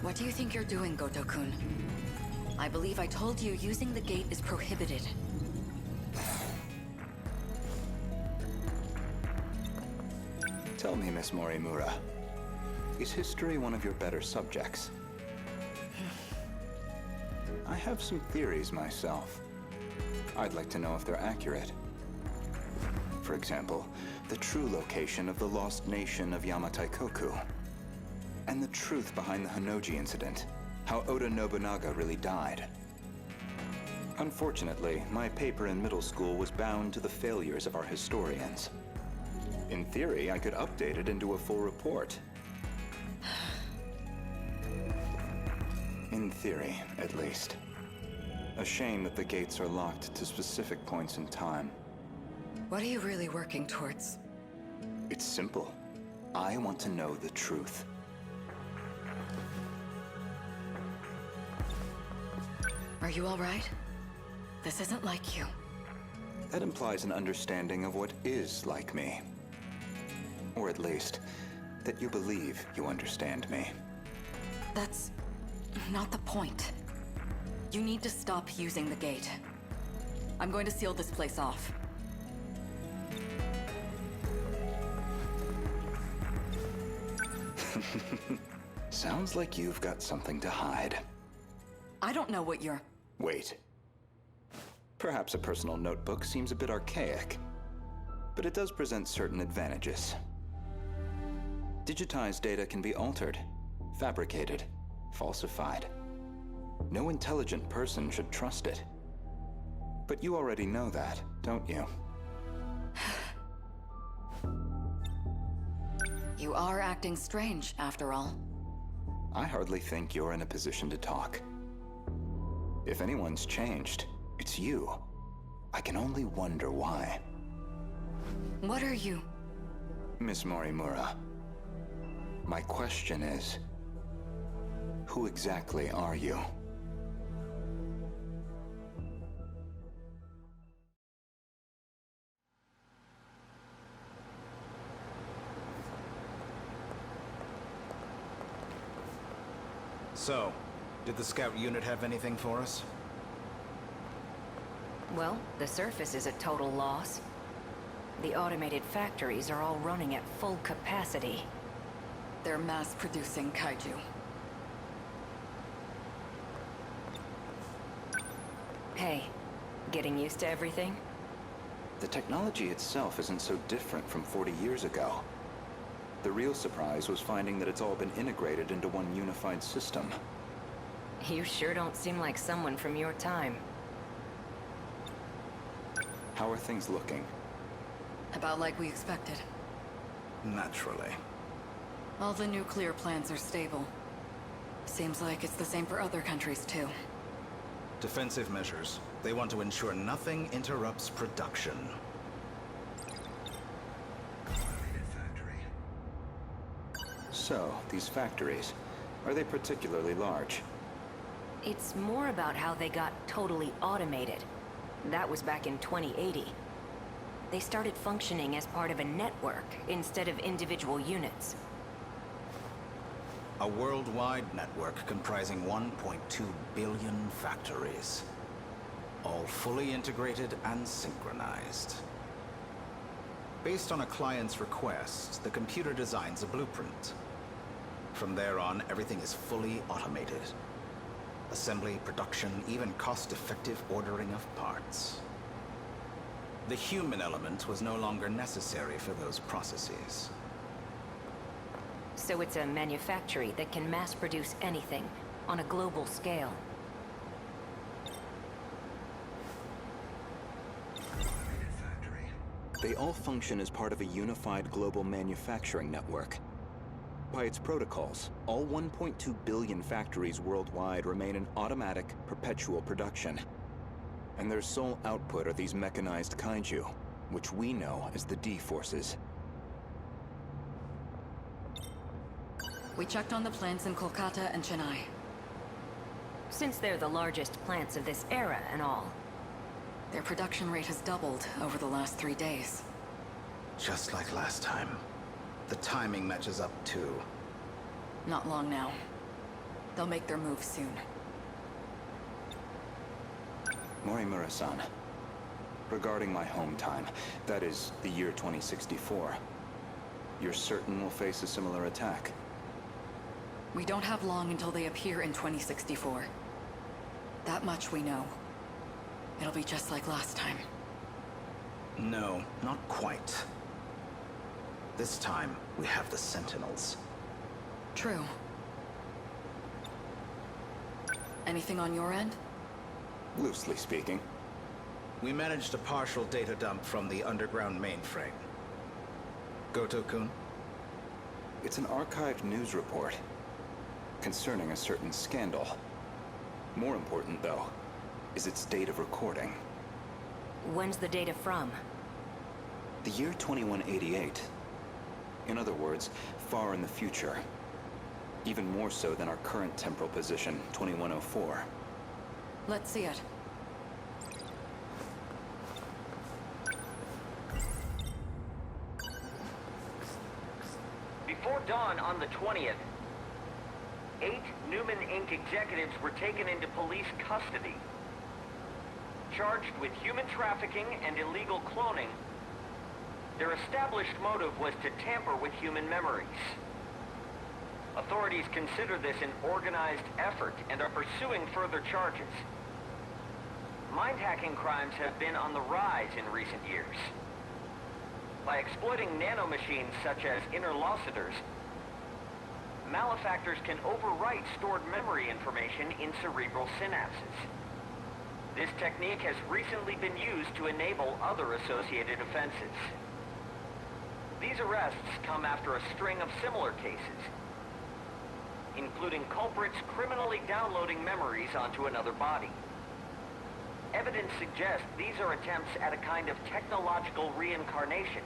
What do you think you're doing, Goto-kun? I believe I told you using the gate is prohibited. Tell me, Miss Morimura, is history one of your better subjects? I have some theories myself. I'd like to know if they're accurate. For example, the true location of the lost nation of Yamataikoku. And the truth behind the Honnouji incident. How Oda Nobunaga really died. Unfortunately, my paper in middle school was bound to the failures of our historians. In theory, I could update it into a full report. In theory, at least. A shame that the gates are locked to specific points in time. What are you really working towards? It's simple. I want to know the truth. Are you all right? This isn't like you. That implies an understanding of what is like me. Or at least, that you believe you understand me. That's not the point. You need to stop using the gate. I'm going to seal this place off. Sounds like you've got something to hide. I don't know what you're... Wait. Perhaps a personal notebook seems a bit archaic, but it does present certain advantages. Digitized data can be altered, fabricated, falsified. No intelligent person should trust it. But you already know that, don't you? You are acting strange, after all. I hardly think you're in a position to talk. If anyone's changed, it's you. I can only wonder why. What are you? Miss Morimura, my question is, who exactly are you? So, did the scout unit have anything for us? Well, the surface is a total loss. The automated factories are all running at full capacity. They're mass-producing kaiju. Hey, getting used to everything? The technology itself isn't so different from 40 years ago. The real surprise was finding that it's all been integrated into one unified system. You sure don't seem like someone from your time. How are things looking? About like we expected. Naturally. All the nuclear plants are stable. Seems like it's the same for other countries, too. Defensive measures. They want to ensure nothing interrupts production. So, these factories, are they particularly large? It's more about how they got totally automated. That was back in 2080. They started functioning as part of a network instead of individual units. A worldwide network comprising 1.2 billion factories. All fully integrated and synchronized. Based on a client's request, the computer designs a blueprint. From there on, everything is fully automated. Assembly, production, even cost-effective ordering of parts. The human element was no longer necessary for those processes. So it's a manufactory that can mass-produce anything on a global scale. They all function as part of a unified global manufacturing network. By its protocols, all 1.2 billion factories worldwide remain in automatic, perpetual production. And their sole output are these mechanized kaiju, which we know as the D-Forces. We checked on the plants in Kolkata and Chennai. Since they're the largest plants of this era and all. Their production rate has doubled over the last 3 days. Just like last time. The timing matches up too. Not long now. They'll make their move soon. Morimura-san, regarding my home time, that is, the year 2064, you're certain we'll face a similar attack? We don't have long until they appear in 2064. That much we know. It'll be just like last time. No, not quite. This time, we have the Sentinels. True. Anything on your end? Loosely speaking. We managed a partial data dump from the underground mainframe. Goto-kun? It's an archived news report concerning a certain scandal. More important, though, is its date of recording. When's the data from? The year 2188. In other words, far in the future. Even more so than our current temporal position, 2104. Let's see it. Before dawn on the 20th, 8 Newman Inc. executives were taken into police custody. Charged with human trafficking and illegal cloning, their established motive was to tamper with human memories. Authorities consider this an organized effort and are pursuing further charges. Mind-hacking crimes have been on the rise in recent years. By exploiting nanomachines such as interlocutors, malefactors can overwrite stored memory information in cerebral synapses. This technique has recently been used to enable other associated offenses. These arrests come after a string of similar cases, including culprits criminally downloading memories onto another body. Evidence suggests these are attempts at a kind of technological reincarnation.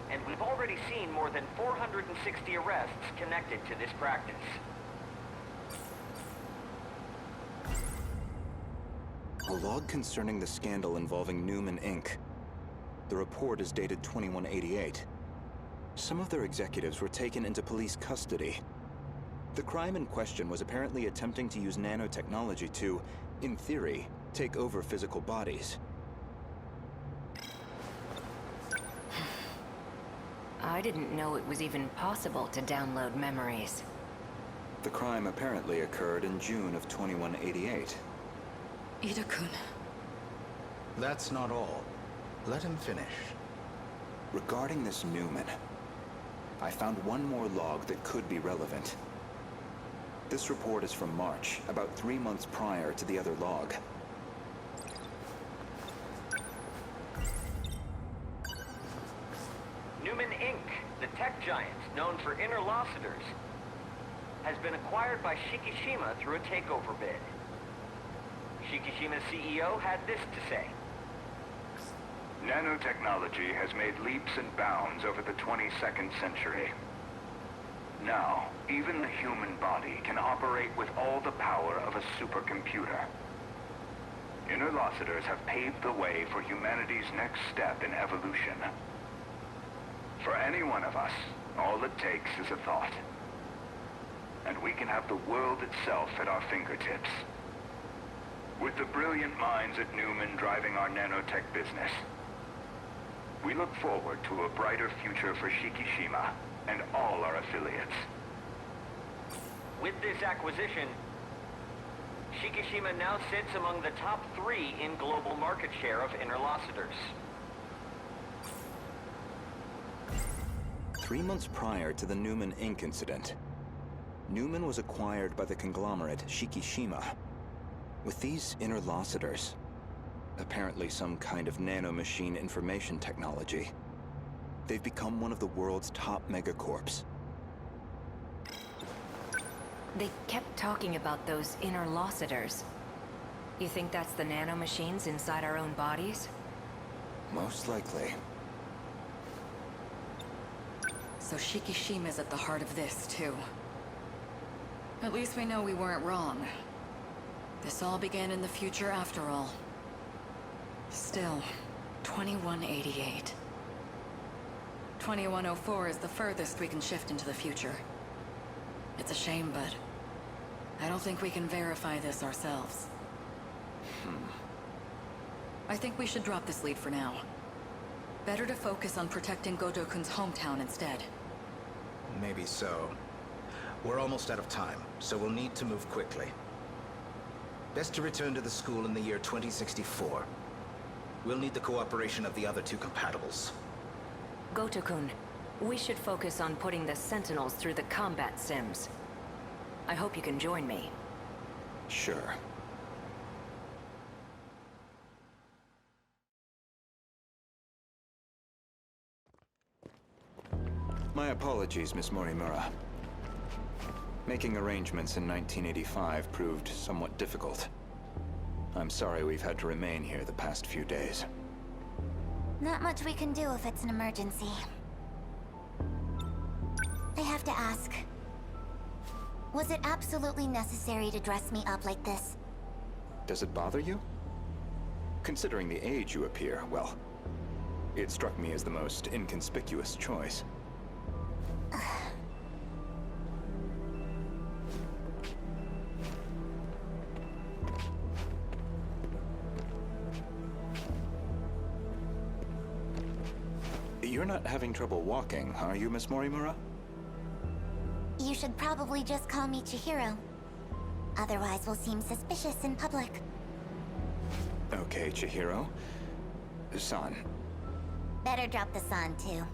And we've already seen more than 460 arrests connected to this practice. A log concerning the scandal involving Newman Inc. The report is dated 2188. Some of their executives were taken into police custody. The crime in question was apparently attempting to use nanotechnology to, in theory, take over physical bodies. I didn't know it was even possible to download memories. The crime apparently occurred in June of 2188. Ida-kun. That's not all. Let him finish. Regarding this Newman, I found one more log that could be relevant. This report is from March, about 3 months prior to the other log. Newman Inc., the tech giant known for interlocutors, has been acquired by Shikishima through a takeover bid. Shikishima's CEO had this to say. Nanotechnology has made leaps and bounds over the 22nd century. Now, even the human body can operate with all the power of a supercomputer. Interlocutors have paved the way for humanity's next step in evolution. For any one of us, all it takes is a thought. And we can have the world itself at our fingertips. With the brilliant minds at Newman driving our nanotech business, we look forward to a brighter future for Shikishima and all our affiliates. With this acquisition, Shikishima now sits among the top 3 in global market share of interlocutors. 3 months prior to the Newman Inc. incident, Newman was acquired by the conglomerate Shikishima. With these interlocutors, apparently some kind of nanomachine information technology, they've become one of the world's top megacorps. They kept talking about those interlocutors. You think that's the nanomachines inside our own bodies? Most likely. So Shikishima's at the heart of this, too. At least we know we weren't wrong. This all began in the future after all. Still, 2188. 2104 is the furthest we can shift into the future. It's a shame, but I don't think we can verify this ourselves. I think we should drop this lead for now. Better to focus on protecting Gojo-kun's hometown instead. Maybe so. We're almost out of time, so we'll need to move quickly. Best to return to the school in the year 2064. We'll need the cooperation of the other two compatibles. Goto-kun, we should focus on putting the Sentinels through the combat sims. I hope you can join me. Sure. My apologies, Miss Morimura. Making arrangements in 1985 proved somewhat difficult. I'm sorry we've had to remain here the past few days. Not much we can do if it's an emergency. I have to ask. Was it absolutely necessary to dress me up like this? Does it bother you? Considering the age you appear, well, it struck me as the most inconspicuous choice. You're not having trouble walking, are you, Miss Morimura? You should probably just call me Chihiro. Otherwise we'll seem suspicious in public. Okay, Chihiro. San. Better drop the san, too.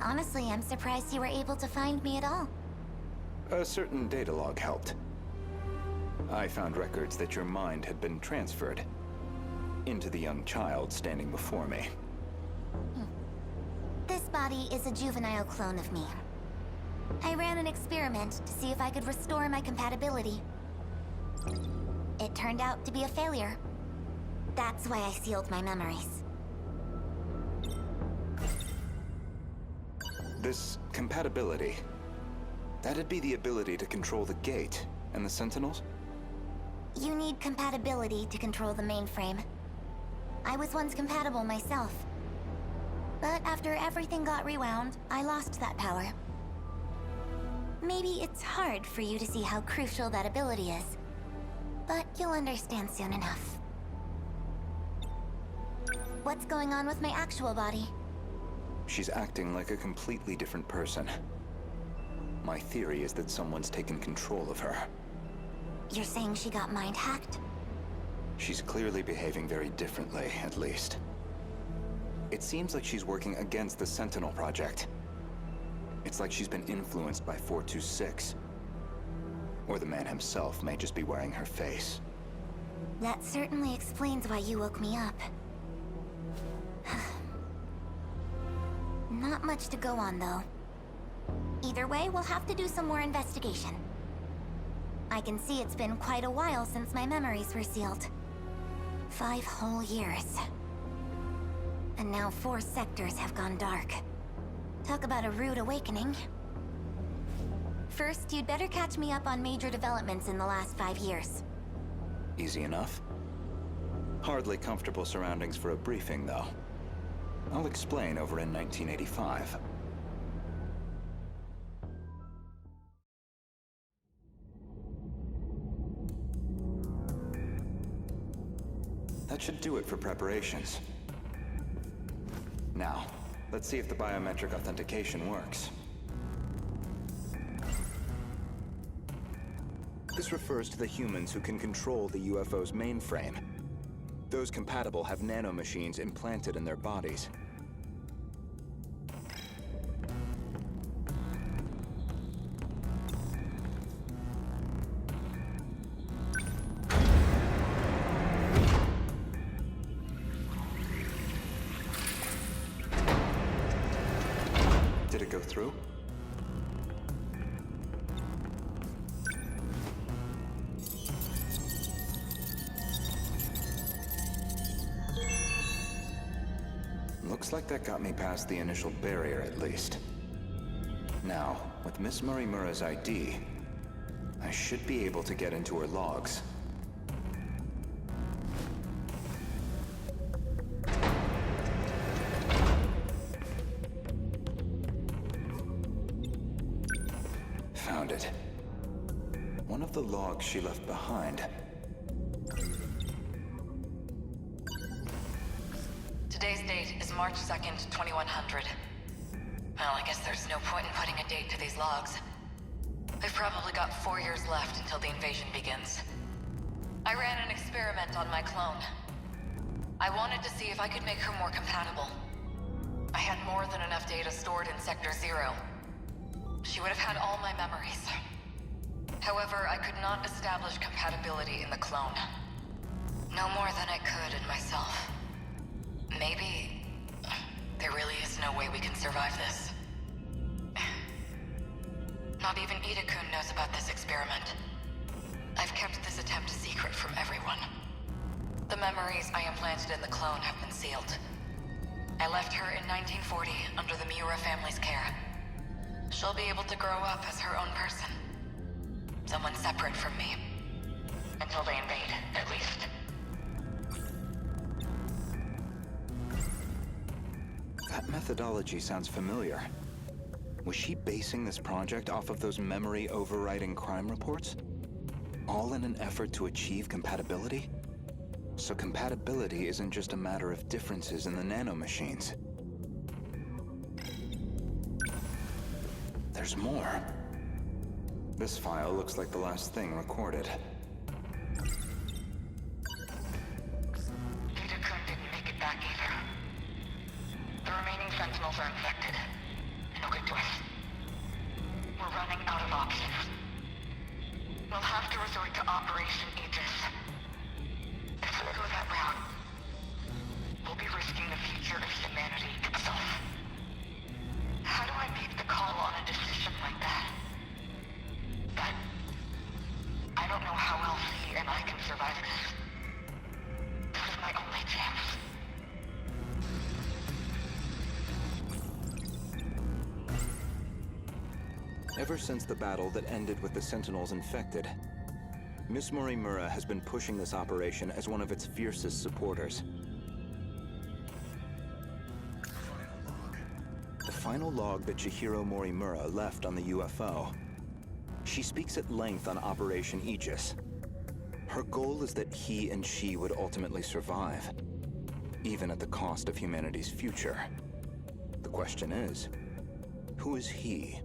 Honestly, I'm surprised you were able to find me at all. A certain data log helped. I found records that your mind had been transferred into the young child standing before me. This body is a juvenile clone of me. I ran an experiment to see if I could restore my compatibility. It turned out to be a failure. That's why I sealed my memories. This compatibility, that'd be the ability to control the gate and the Sentinels? You need compatibility to control the mainframe. I was once compatible myself. But after everything got rewound, I lost that power. Maybe it's hard for you to see how crucial that ability is. But you'll understand soon enough. What's going on with my actual body? She's acting like a completely different person. My theory is that someone's taken control of her. You're saying she got mind-hacked? She's clearly behaving very differently, at least. It seems like she's working against the Sentinel Project. It's like she's been influenced by 426. Or the man himself may just be wearing her face. That certainly explains why you woke me up. Not much to go on, though. Either way, we'll have to do some more investigation. I can see it's been quite a while since my memories were sealed. 5 whole years. And now 4 sectors have gone dark. Talk about a rude awakening. First, you'd better catch me up on major developments in the last 5 years. Easy enough. Hardly comfortable surroundings for a briefing, though. I'll explain over in 1985. That should do it for preparations. Now, let's see if the biometric authentication works. This refers to the humans who can control the UFO's mainframe. Those compatible have nanomachines implanted in their bodies. Did it go through? Looks like that got me past the initial barrier, at least. Now, with Miss Morimura's ID, I should be able to get into her logs. Found it. One of the logs she left behind. Today's date is March 2nd, 2100. Well, I guess there's no point in putting a date to these logs. I've probably got 4 years left until the invasion begins. I ran an experiment on my clone. I wanted to see if I could make her more compatible. I had more than enough data stored in Sector 0. She would have had all my memories. However, I could not establish compatibility in the clone. No more than I could in myself. Maybe there really is no way we can survive this. Not even Ida-kun knows about this experiment. I've kept this attempt a secret from everyone. The memories I implanted in the clone have been sealed. I left her in 1940 under the Miura family's care. She'll be able to grow up as her own person. Someone separate from me. Until they invade, at least. That methodology sounds familiar. Was she basing this project off of those memory overriding crime reports? All in an effort to achieve compatibility? So compatibility isn't just a matter of differences in the nanomachines. There's more. This file looks like the last thing recorded. Ida-kun didn't make it back either. The remaining Sentinels are infected. No good to us. We're running out of options. We'll have to resort to Operation Aegis. If we go that route, we'll be risking the future of humanity itself. How do I make the call on a decision like that? But I don't know how else he and I can survive this. This is my only chance. Ever since the battle that ended with the Sentinels infected, Miss Morimura has been pushing this operation as one of its fiercest supporters. The final log that Chihiro Morimura left on the UFO. She speaks at length on Operation Aegis. Her goal is that he and she would ultimately survive, even at the cost of humanity's future. The question is, who is he?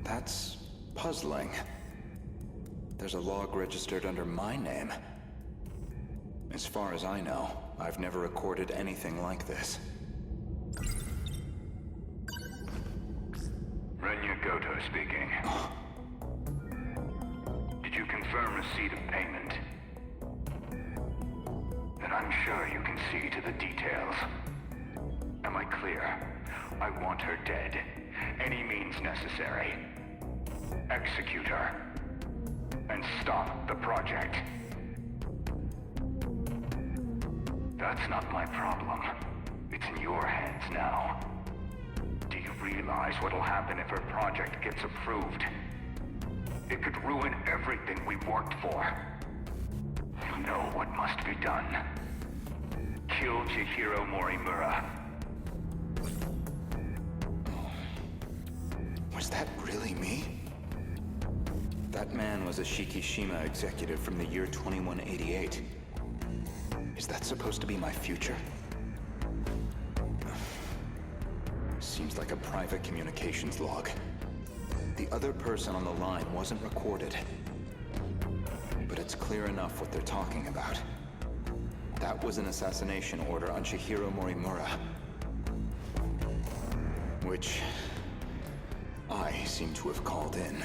That's puzzling. There's a log registered under my name. As far as I know, I've never recorded anything like this. Renya Goto speaking. Did you confirm receipt of payment? Then I'm sure you can see to the details. Am I clear? I want her dead. Any means necessary. Execute her. And stop the project. That's not my problem. It's in your hands now. Do you realize what'll happen if her project gets approved? It could ruin everything we've worked for. You know what must be done. Kill Chihiro Morimura. Was that really me? That man was a Shikishima executive from the year 2188. Is that supposed to be my future? Seems like a private communications log. The other person on the line wasn't recorded. But it's clear enough what they're talking about. That was an assassination order on Chihiro Morimura. Which I seem to have called in.